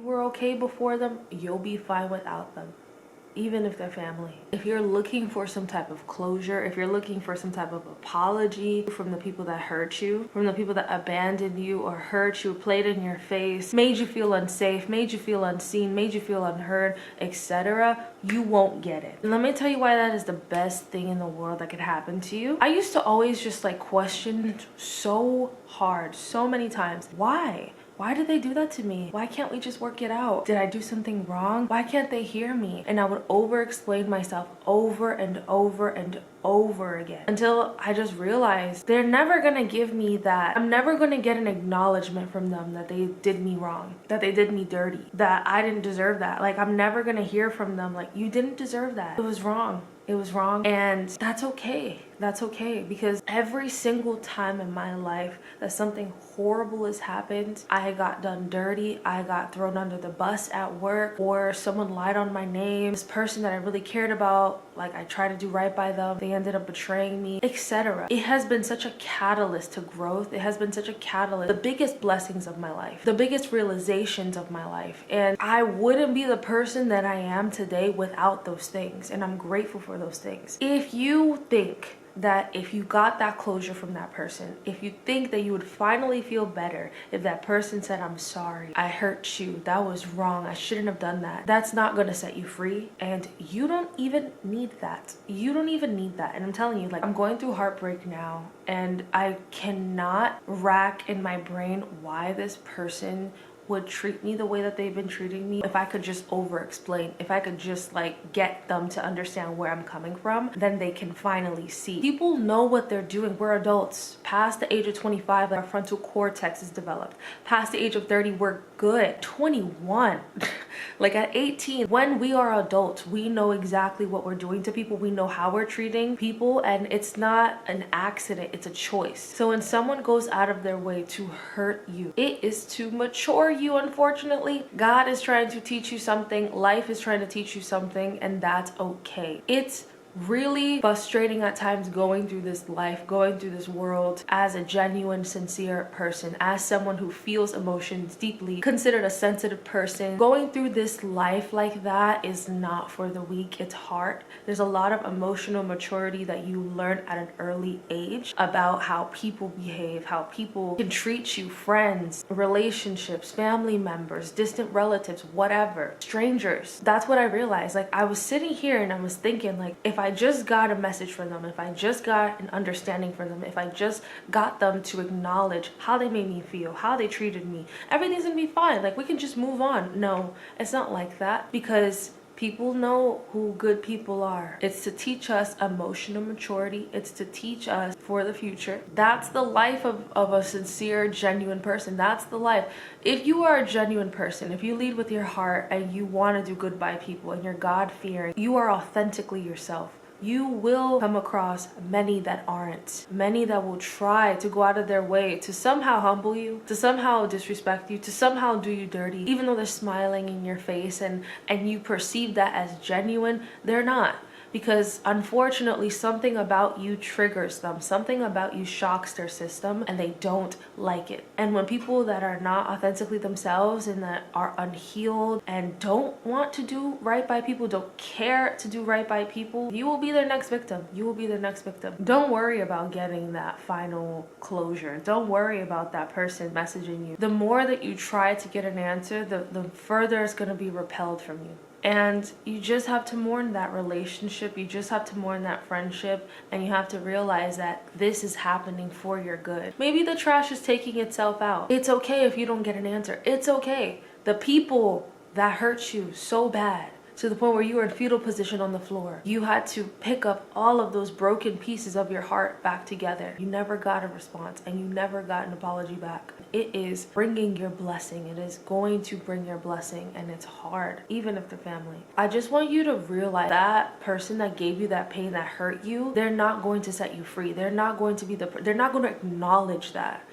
were okay before them, you'll be fine without them, even if they're family. If you're looking for some type of closure, if you're looking for some type of apology from the people that hurt you, from the people that abandoned you or hurt you, played in your face, made you feel unsafe, made you feel unseen, made you feel unheard, etc., you won't get it. And let me tell you why that is the best thing in the world that could happen to you. I used to always just like question so hard, so many times, why? Why did they do that to me? Why can't we just work it out? Did I do something wrong? Why can't they hear me? And I would over-explain myself over and over and over again until I just realized they're never gonna give me that. I'm never gonna get an acknowledgement from them that they did me wrong, that they did me dirty, that I didn't deserve that. Like, I'm never gonna hear from them like, you didn't deserve that. It was wrong. It was wrong, and that's okay. That's okay, because every single time in my life that something horrible has happened, I got done dirty, I got thrown under the bus at work, or someone lied on my name, this person that I really cared about, like I tried to do right by them, they ended up betraying me, etc. It has been such a catalyst to growth. It has been such a catalyst, the biggest blessings of my life, the biggest realizations of my life, and I wouldn't be the person that I am today without those things, and I'm grateful for those things. If you think that if you got that closure from that person, if you think that you would finally feel better if that person said, I'm sorry, I hurt you, that was wrong, I shouldn't have done that, that's not going to set you free. And you don't even need that. You don't even need that. And I'm telling you, like, I'm going through heartbreak now, and I cannot rack in my brain why this person would treat me the way that they've been treating me. If I could just over explain, if I could just like get them to understand where I'm coming from, then they can finally see. People know what they're doing. We're adults. Past the age of 25, our frontal cortex is developed. Past the age of 30, we're good. 21, like at 18, when we are adults, we know exactly what we're doing to people. We know how we're treating people, and it's not an accident, it's a choice. So when someone goes out of their way to hurt you, it is to mature you. Unfortunately, God is trying to teach you something, life is trying to teach you something, and that's okay. It's really frustrating at times going through this life, going through this world as a genuine, sincere person, as someone who feels emotions deeply, considered a sensitive person. Going through this life like that is not for the weak. It's hard. There's a lot of emotional maturity that you learn at an early age about how people behave, how people can treat you, friends, relationships, family members, distant relatives, whatever, strangers. That's what I realized. Like, I was sitting here and I was thinking, like, if I just got a message from them, if I just got an understanding from them, if I just got them to acknowledge how they made me feel, how they treated me, everything's gonna be fine. Like, we can just move on. No, it's not like that, because people know who good people are. It's to teach us emotional maturity. It's to teach us for the future. That's the life of a sincere, genuine person. That's the life. If you are a genuine person, if you lead with your heart and you want to do good by people and you're God-fearing, you are authentically yourself. You will come across many that aren't, many that will try to go out of their way to somehow humble you, to somehow disrespect you, to somehow do you dirty, even though they're smiling in your face and you perceive that as genuine. They're not. Because unfortunately, something about you triggers them, something about you shocks their system, and they don't like it. And when people that are not authentically themselves and that are unhealed and don't want to do right by people, don't care to do right by people, you will be their next victim. You will be their next victim. Don't worry about getting that final closure. Don't worry about that person messaging you. The more that you try to get an answer, the further it's going to be repelled from you. And you just have to mourn that relationship. You just have to mourn that friendship, and you have to realize that this is happening for your good. Maybe the trash is taking itself out. It's okay if you don't get an answer. It's okay. The people that hurt you so bad, to the point where you were in fetal position on the floor, you had to pick up all of those broken pieces of your heart back together. You never got a response, and you never got an apology back. It is bringing your blessing. It is going to bring your blessing, and it's hard, even if they're family. I just want you to realize that person that gave you that pain, that hurt you, they're not going to set you free. They're not going to be they're not going to acknowledge that.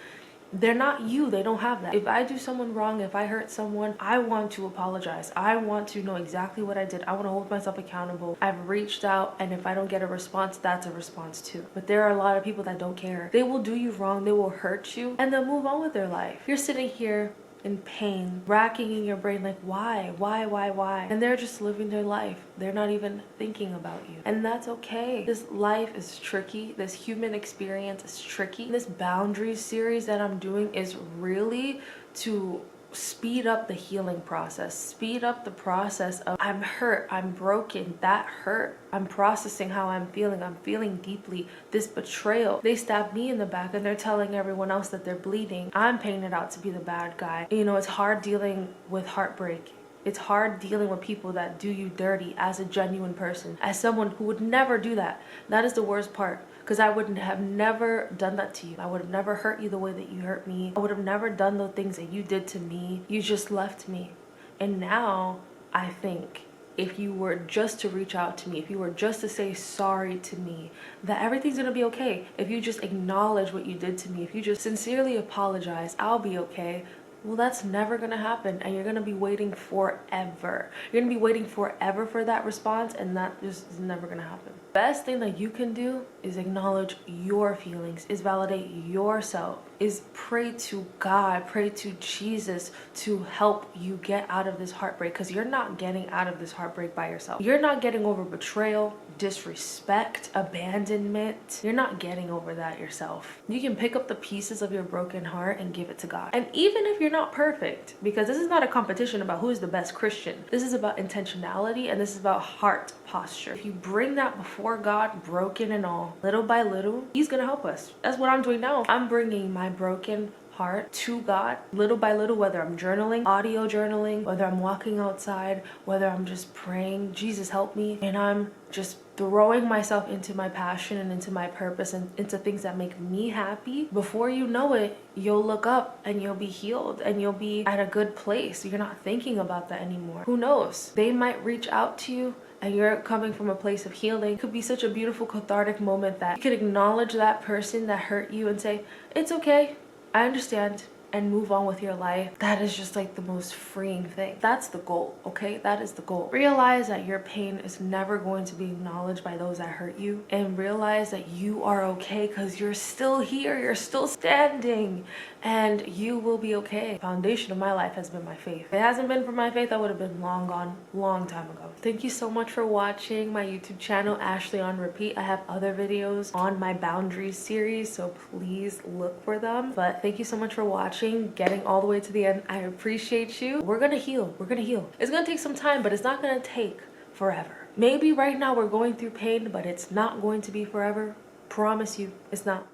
They're not you. They don't have that. If I do someone wrong, if I hurt someone, I want to apologize. I want to know exactly what I did. I want to hold myself accountable. I've reached out, and if I don't get a response, that's a response too. But there are a lot of people that don't care. They will do you wrong. They will hurt you, and they'll move on with their life. You're sitting here in pain, racking in your brain like, why? And they're just living their life. They're not even thinking about you. And that's okay. This life is tricky. This human experience is tricky. This boundaries series that I'm doing is really to speed up the healing process, speed up the process of I'm hurt, I'm broken, that hurt, I'm processing how I'm feeling deeply this betrayal. They stabbed me in the back and they're telling everyone else that they're bleeding. I'm painted out to be the bad guy. You know, it's hard dealing with heartbreak. It's hard dealing with people that do you dirty as a genuine person, as someone who would never do that. That is the worst part, because I would have never done that to you. I would have never hurt you the way that you hurt me. I would have never done the things that you did to me. You just left me. And now I think if you were just to reach out to me, if you were just to say sorry to me, that everything's gonna be okay. If you just acknowledge what you did to me, if you just sincerely apologize, I'll be okay. Well, that's never gonna happen, and you're gonna be waiting forever. You're gonna be waiting forever for that response, and that just is never gonna happen. Best thing that you can do is acknowledge your feelings, is validate yourself, is pray to God, pray to Jesus to help you get out of this heartbreak, because you're not getting out of this heartbreak by yourself. You're not getting over betrayal, disrespect, abandonment. You're not getting over that yourself. You can pick up the pieces of your broken heart and give it to God. And even if you're not perfect, because this is not a competition about who is the best Christian. This is about intentionality, and this is about heart posture. If you bring that before God, broken and all, little by little, He's gonna help us. That's what I'm doing now. I'm bringing my broken heart to God little by little, whether I'm journaling, audio journaling, whether I'm walking outside, whether I'm just praying, Jesus help me, and I'm just throwing myself into my passion and into my purpose and into things that make me happy. Before you know it, you'll look up and you'll be healed and you'll be at a good place. You're not thinking about that anymore. Who knows? They might reach out to you and you're coming from a place of healing. It could be such a beautiful cathartic moment that you could acknowledge that person that hurt you and say, it's okay, I understand, and move on with your life. That is just like the most freeing thing. That's the goal, okay? That is the goal. Realize that your pain is never going to be acknowledged by those that hurt you, and realize that you are okay because you're still here, you're still standing, and you will be okay. The foundation of my life has been my faith. If it hasn't been for my faith, I would have been long gone, long time ago. Thank you so much for watching my YouTube channel, Ashley on Repeat. I have other videos on my boundaries series, so please look for them. But thank you so much for watching, getting all the way to the end. I appreciate you. We're gonna heal. We're gonna heal. It's gonna take some time, but it's not gonna take forever. Maybe right now we're going through pain, but it's not going to be forever. Promise you, it's not.